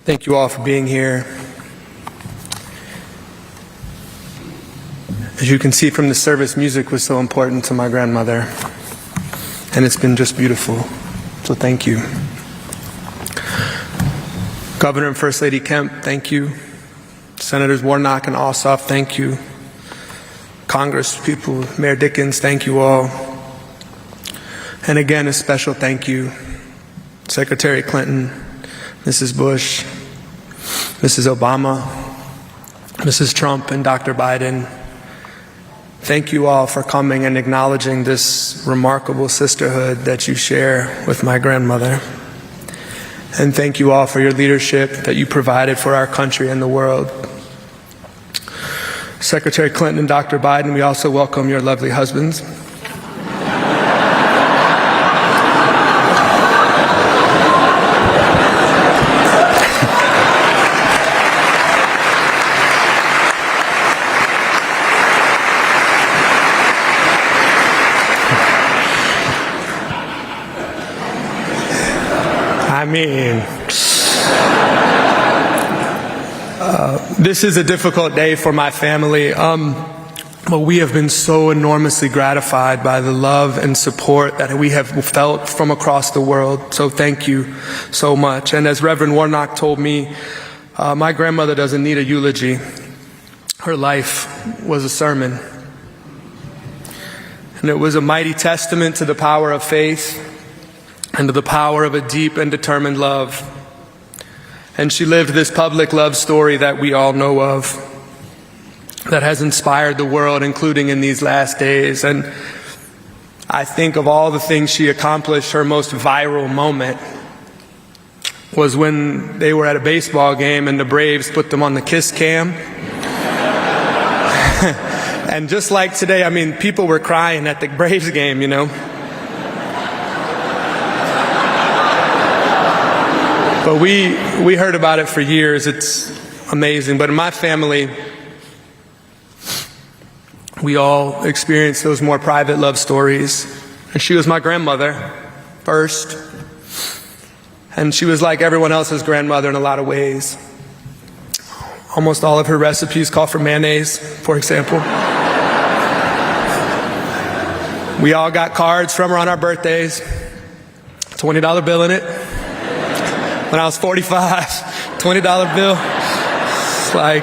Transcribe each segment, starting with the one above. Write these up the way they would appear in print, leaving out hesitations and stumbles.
Thank you all for being here. As you can see from the service, music was so important to my grandmother, and it's been just beautiful. So thank you. Governor and First Lady Kemp, thank you. Senators Warnock and Ossoff, thank you. Congress people, Mayor Dickens, thank you all. And again, a special thank you, Secretary Clinton, Mrs. Bush, Mrs. Obama, Mrs. Trump, and Dr. Biden. Thank you all for coming and acknowledging this remarkable sisterhood that you share with my grandmother. And thank you all for your leadership that you provided for our country and the world. Secretary Clinton and Dr. Biden, we also welcome your lovely husbands. This is a difficult day for my family, but we have been so enormously gratified by the love and support that we have felt from across the world. So thank you so much. And as Reverend Warnock told me, my grandmother doesn't need a eulogy. Her life was a sermon. And it was a mighty testament to the power of faith and to the power of a deep and determined love. And she lived this public love story that we all know of, that has inspired the world, including in these last days. And I think of all the things she accomplished, her most viral moment was when they were at a baseball game and the Braves put them on the kiss cam. And just like today, people were crying at the Braves game, you know. But we heard about it for years. It's amazing. But in my family, we all experienced those more private love stories. And she was my grandmother first. And she was like everyone else's grandmother in a lot of ways. Almost all of her recipes call for mayonnaise, for example. We all got cards from her on our birthdays, $20 bill in it. When I was 45, $20 bill. It's like,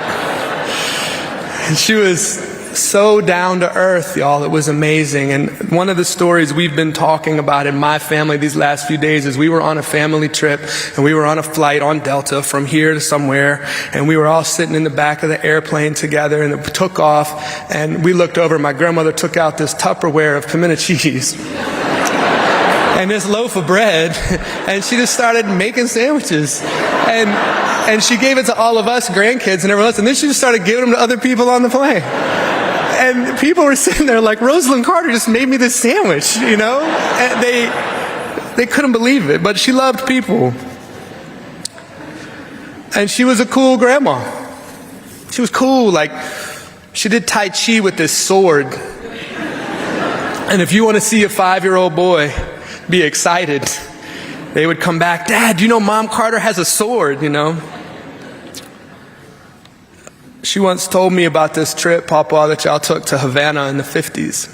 and she was so down to earth, y'all. It was amazing. And one of the stories we've been talking about in my family these last few days is we were on a family trip and we were on a flight on Delta from here to somewhere, and we were all sitting in the back of the airplane together, and it took off, and we looked over, my grandmother took out this Tupperware of pimento cheese and this loaf of bread, and she just started making sandwiches. And she gave it to all of us grandkids and everyone else, and then she just started giving them to other people on the plane. And people were sitting there like, Rosalynn Carter just made me this sandwich, you know? And they couldn't believe it, but she loved people. And she was a cool grandma. She was cool, like, she did Tai Chi with this sword. And if you want to see a 5-year-old boy be excited, they would come back, Dad, you know Mom Carter has a sword, you know? She once told me about this trip, Papa, that y'all took to Havana in the 50s.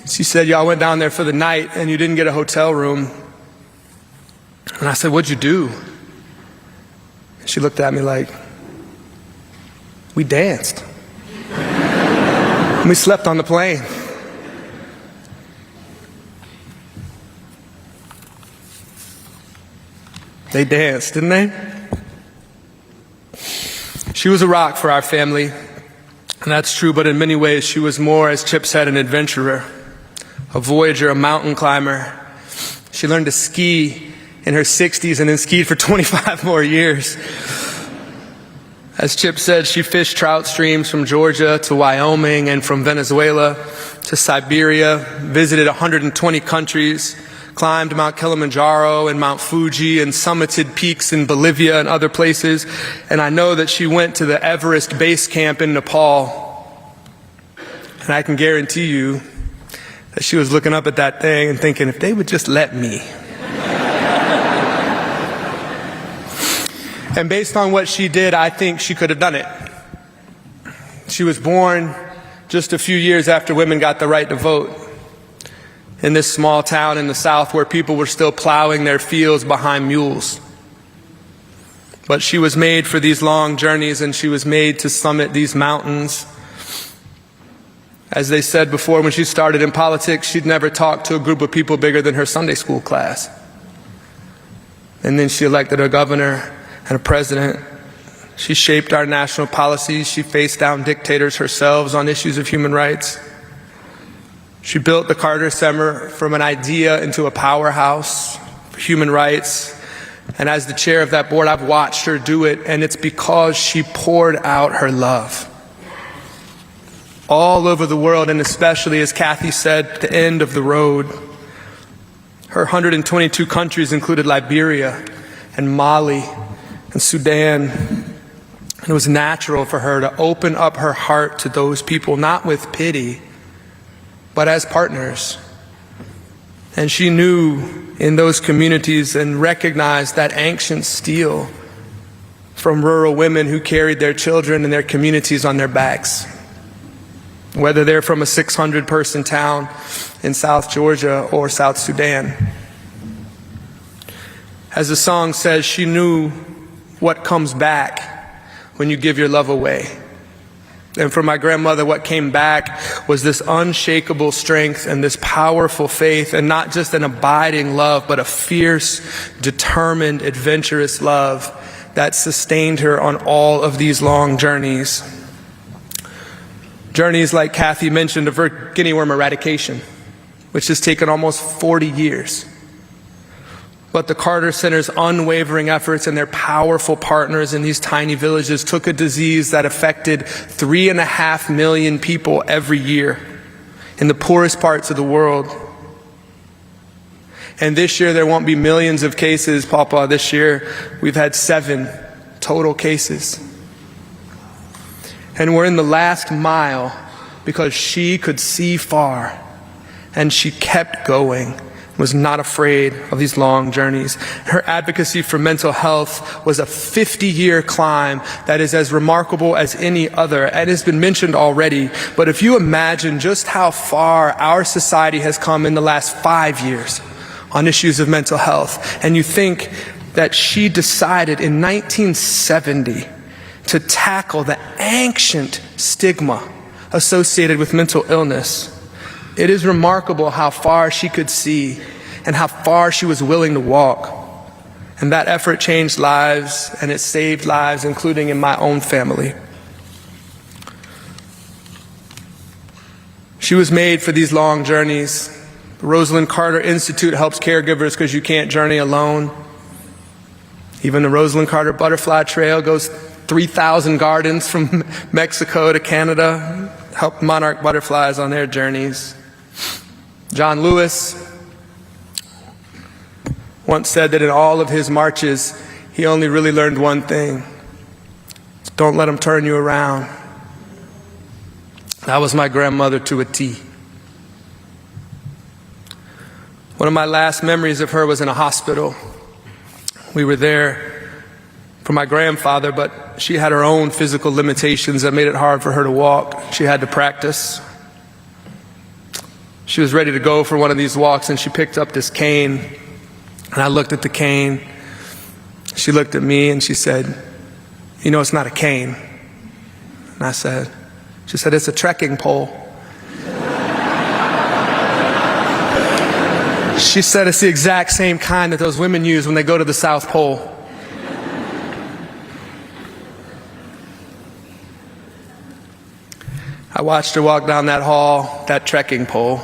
She said y'all went down there for the night and you didn't get a hotel room. And I said, what'd you do? And she looked at me like, we danced. And we slept on the plane. They danced, didn't they? She was a rock for our family, and that's true, but in many ways she was more, as Chip said, an adventurer, a voyager, a mountain climber. She learned to ski in her 60s and then skied for 25 more years. As Chip said, she fished trout streams from Georgia to Wyoming and from Venezuela to Siberia, visited 120 countries, climbed Mount Kilimanjaro and Mount Fuji and summited peaks in Bolivia and other places. And I know that she went to the Everest base camp in Nepal. And I can guarantee you that she was looking up at that thing and thinking, if they would just let me. And based on what she did, I think she could have done it. She was born just a few years after women got the right to vote in this small town in the South where people were still plowing their fields behind mules. But she was made for these long journeys, and she was made to summit these mountains. As they said before, when she started in politics, she'd never talked to a group of people bigger than her Sunday school class. And then she elected a governor and a president. She shaped our national policies. She faced down dictators herself on issues of human rights. She built the Carter Center from an idea into a powerhouse for human rights. And as the chair of that board, I've watched her do it, and it's because she poured out her love. All over the world, and especially, as Kathy said, at the end of the road, her 122 countries included Liberia and Mali and Sudan. And it was natural for her to open up her heart to those people, not with pity, but as partners. And she knew in those communities and recognized that ancient steel from rural women who carried their children and their communities on their backs. Whether they're from a 600-person town in South Georgia or South Sudan. As the song says, she knew what comes back when you give your love away. And for my grandmother, what came back was this unshakable strength and this powerful faith, and not just an abiding love, but a fierce, determined, adventurous love that sustained her on all of these long journeys. Journeys like Kathy mentioned of her guinea worm eradication, which has taken almost 40 years. But the Carter Center's unwavering efforts and their powerful partners in these tiny villages took a disease that affected 3.5 million people every year in the poorest parts of the world. And this year there won't be millions of cases, Papa. This year we've had 7 total cases. And we're in the last mile because she could see far, and she kept going, was not afraid of these long journeys. Her advocacy for mental health was a 50-year climb that is as remarkable as any other, and has been mentioned already. But if you imagine just how far our society has come in the last 5 years on issues of mental health, and you think that she decided in 1970 to tackle the ancient stigma associated with mental illness, it is remarkable how far she could see and how far she was willing to walk. And that effort changed lives, and it saved lives, including in my own family. She was made for these long journeys. The Rosalynn Carter Institute helps caregivers because you can't journey alone. Even the Rosalynn Carter Butterfly Trail goes 3,000 gardens from Mexico to Canada, help monarch butterflies on their journeys. John Lewis once said that in all of his marches, he only really learned one thing: don't let them turn you around. That was my grandmother to a T. One of my last memories of her was in a hospital. We were there for my grandfather, but she had her own physical limitations that made it hard for her to walk. She had to practice. She was ready to go for one of these walks, and she picked up this cane, and I looked at the cane. She looked at me and she said, "You know, it's not a cane." And she said, "It's a trekking pole." She said, "It's the exact same kind that those women use when they go to the South Pole." I watched her walk down that hall, that trekking pole,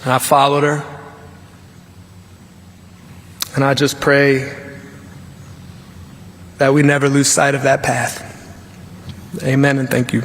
and I followed her. And I just pray that we never lose sight of that path. Amen, and thank you.